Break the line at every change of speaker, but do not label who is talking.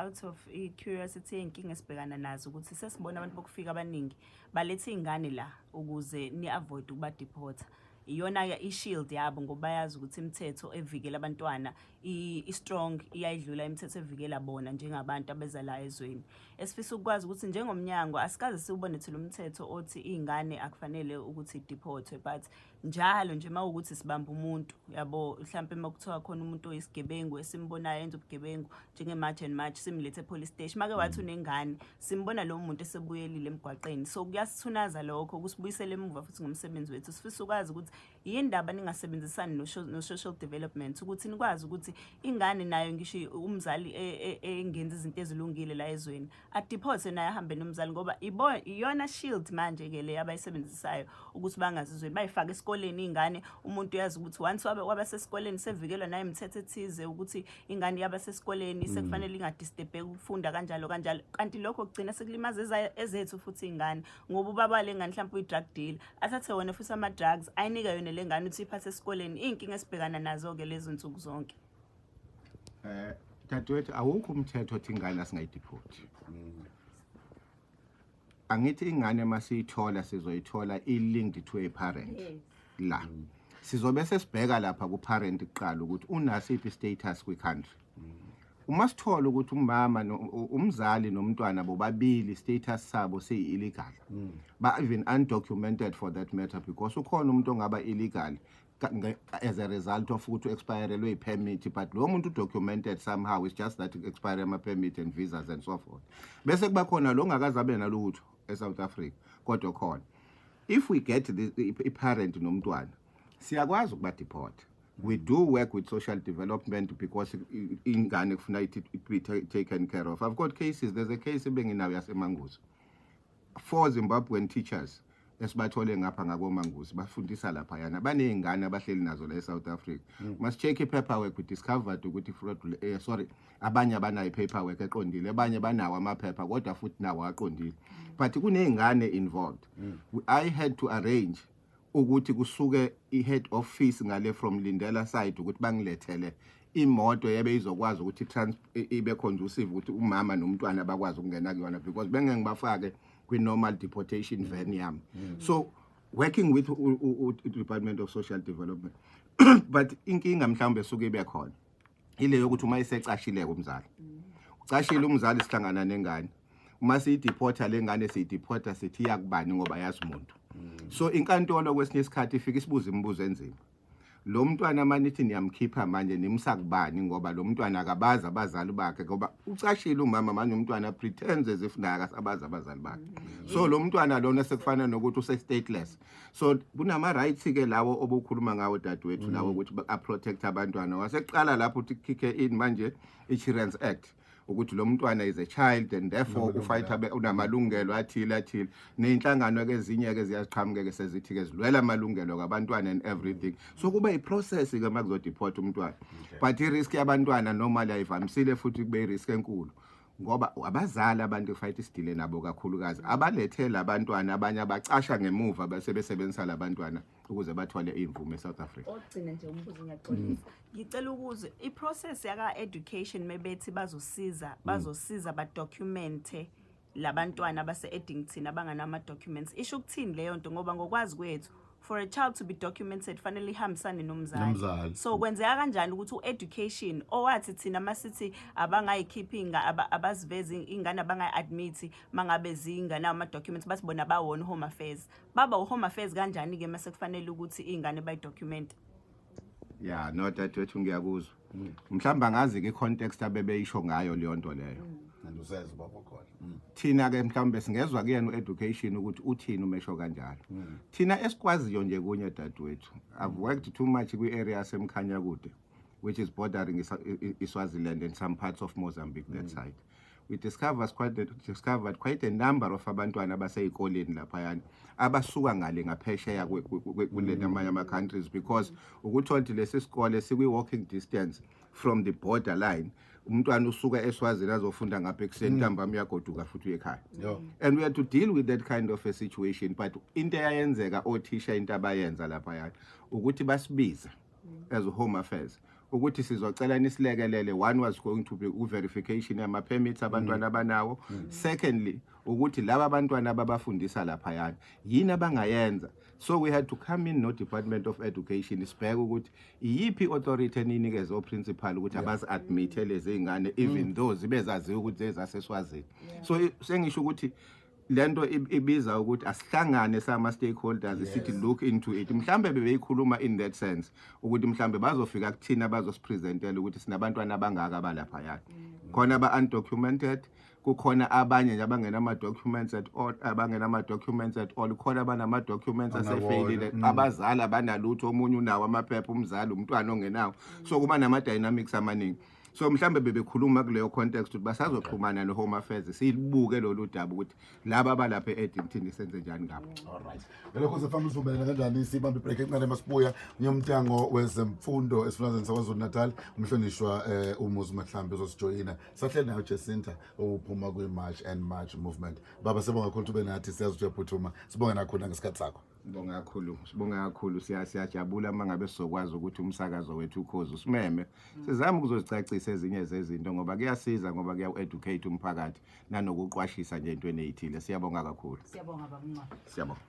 out of curiosity enkinga esibhekana nazo ukuthi sesibona abantu bokufika abaningi balethe ingane la ukuze ni-avoid ukuba deporta. Iyona i-shield yabo ngoba bayazi ukuthi imithetho evikela abantwana i-strong iyayidlula imithetho evikela bona njengabantu abeza la ezweni. Esifisa ukwazi ukuthi njengomnyango asikaze siwubone lo mthetho othi ingane akufanele ukuthi deportwe, but njalo nje mawukuthi sibamba umuntu yabo mhlambe makuthiwa khona umuntu oyisigebengu esimbonayo enza ubugebengu njenge-March and March simlethe police station make wathi unengane simbona lo muntu esebuyelile emgwaqeni. So kuyasithunaza lokho kusibuyisela emuva futhi ngomsebenzi wethu. Sifisa ukwazi ukuthi yindaba ningasebenzisani no-social development ukuthi nikwazi ukuthi ingane nayo ngisho umzali engenza izinto ezilungile la ezweni adeporte naye ahambe nomzali ngoba iyona shield manje ke le abayisebenzisayo ukuthi bangazizweni bayifaka esikoleni ingane. Umuntu uyazi ukuthi once wabasesikoleni sevikelwa naye imithetho ethize ukuthi ingane yabasesikoleni sekufanele ingadisturbe ukufunda kanjalo kanti lokho kugcina sekulimaza ezethu futhi ingane ngoba ubaba le ngane mhlawumbe uyi-drug dealer athathe wona futhi ama-drugs ayinika yona le ngane uthi iphathe esikoleni. Iy'nkinga esibhekana nazo-ke lezo nsuku zonke.
Dadewethu awukho umthetho othi ingane asingayidiphothi. Angithi ingane masiyithola sizoyithola i-linked to a parent. La sizobe sesibheka lapha ku-parent kuqala ukuthi unasiphi status kwi-country. Uma sithola ukuthi umama umzali nomntwana bobabili status sabo siyi-illegal ba even undocumented for that matter because ukhona umuntu ongaba illegal as a result of ukuthi expirelwe i-permit but lo muntu documented somehow it's just that expire ama-permit and visas and so forth. Bese kuba khona lo ngakazabe nalutho eSouth Africa kodwa khona if we get i-parent nomntwana siyakwazi ukuba deport. We do work with social development because ingane kufuna it be taken care of. I've got cases. There's a case ebenginayo yaseManguzi. 4 Zimbabwean teachers esibathole ngapha ngakoManguzi bafundisa lapha yana banezingane abahleli nazo la eSouth Africa. Must check i-paperwork we discovered ukuthi fraud abanye abanayo i-paperwork eqondile abanye banawo amaphepha kodwa futhi nawo aqondile but kunezingane involved. I had to arrange ukuthi kusuke i-head office ngale from Lindela side ukuthi bangilethele imoto yabe izokwazi ukuthi ibe conducive ukuthi umama nomntwana bakwazi ukungena kuyona because bengeke ngibafake kwi-normal deportation van yami. So working with Department of Social Development but inkinga mhlawumbe suke ibe khona ile yokuthi uma isecashileke umzali ucashile umzali sihlangana nengane uma siyideporta lengane siyideporta sithi yakubani ngoba yazi umuntu. So inkantolo kwesinye isikhathi ifika isibuza imibuzo enzima. Lo mntwana manithi niyamkhipha manje nimsakubani ngoba lo mntwana akabaza abazali bakhe ngoba ucashile umama manje umntwana pretends as if naye akasabaza abazali bakhe. So lo mntwana lona sekufana nokuthi use stateless. So kunama rights ke lawo obukhuluma ngawo dadewethu lawo ukuthi protect abantwana. Wasekuqala lapho uthi kick in manje i-Children's Act ukuthi lo mntwana is a child and therefore ufight unamalungelo athile neinhlangano ke ezinye ke ziyaziqhamuke ke sezithi ke zilwela amalungelo kabantwana and everything. So kuba i-process ke makuzodeport umntwana but i-risk yabantwana normally ayivamisile futhi kube i-risk enkulu ngoba abazali abantu fight isidile nabo kakhulukazi abalethela abantwana abanye abacasha ngemuva base besebenzisa labantwana ukuze bathole imvume eSouth Africa.
Ogcina nje umbuzo ngiyaxolisa ngicela ukuze i-process yaka education mebethi bazosiza badocumente labantwana base Eddington abanganama documents isho ukuthini leyo nto ngoba ngokwazi kwethu for a child to be documented fanele ihambisane nomzali. So kwenzeka kanjani ukuthi u-education owathi thina masithi abangayikhiphinga abazivezi ingane abangayi-admit mangabe zingana ama-documents bathi bona bawona home affairs baba u-home affairs kanjani ke mase kufanele ukuthi ingane bayidocumente?
Yeah, no dadewethu ngiyakuzwa. Mhlawumbe angazi ke context abebeyisho ngayo leyo nto leyo.
Nandusazi baba khona.
Thina ke mhlawumbe singezwa kuyena u-education ukuthi uthini umesho kanjalo. Thina esikwaziyo nje kunye dadewethu. I've worked too much kwi-area yaseMkhanya kude which is bordering Swaziland and some parts of Mozambique that side. We discovered quite a number of abantwana abaseyikoleni laphayana abasuka ngale ngaphesheya kule namanye ama-countries because ukuthi lesi sikole sikwi-walking distance from the borderline. Umntwana usuka eSwazini azofunda ngapha ekuseni ntambama uyagoduka futhi uyekhaya. And we had to deal with that kind of a situation but into eyayenzeka othisha into abayenza laphayana ukuthi basibize as home affairs ukuthi sizocela nisilekelele. One was going to be verification yama permits abantwana abanawo. Secondly, ukuthi laba abantwana ababafundisa lapha yana yini abangayenza. So we had to come in no Department of Education sibheke ukuthi iyiphi authority eninikeza o principal ukuthi abazi admit lezi ingane even though zibezazi ukuthi ezaseswazini. So sengisho ukuthi lento ibiza ukuthi asihlangane sama stakeholders sithi look into it. Mhlambe bebeyikhuluma in that sense ukuthi mhlambe bazofika kuthina bazosipresentela ukuthi sinabantwana abangaka abalapha yana. Khona aba undocumented, kukhona abanye nje abangena ama documents at all, abangena ama documents at all, khona abanama documents asefailile, abazali abanalutho, omunye unawo amaphepha umzali umntwana ongenawo. So kuba nama dynamics amaningi. So mhlambe bebekhuluma kuleyo context ukuthi basazoxhumana no Home Affairs sibuke lolu daba ukuthi laba abalapha eEdington senze njani ngabo.
All right. Lokho sefamba sivumelana kanjani sibambe break encane masibuya unyomthango wezemfundo esifundazweni saKwaZulu-Natal umhlonishwa uMuzi Mahlambe uzosijoyina. Sahlele nayo Jacinta ophuma kwi March and March movement. Baba sebonga kakhulu ube nathi siyazi ukuthi uyaphuthuma. Sibonga nakhona ngesikhathi sakho.
Sibonga kakhulu siyajabula mangabe sizokwazi ukuthi umsakazo wethu ukhozi usimeme. Sizama ukuzozicacisa ezinye zezinto ngoba kuyasiza ngoba kuya-educate umphakathi nanokuqwashisa nje entweni ezithile. Siyabonga kakhulu.
Siyabonga baba.
Siyabonga.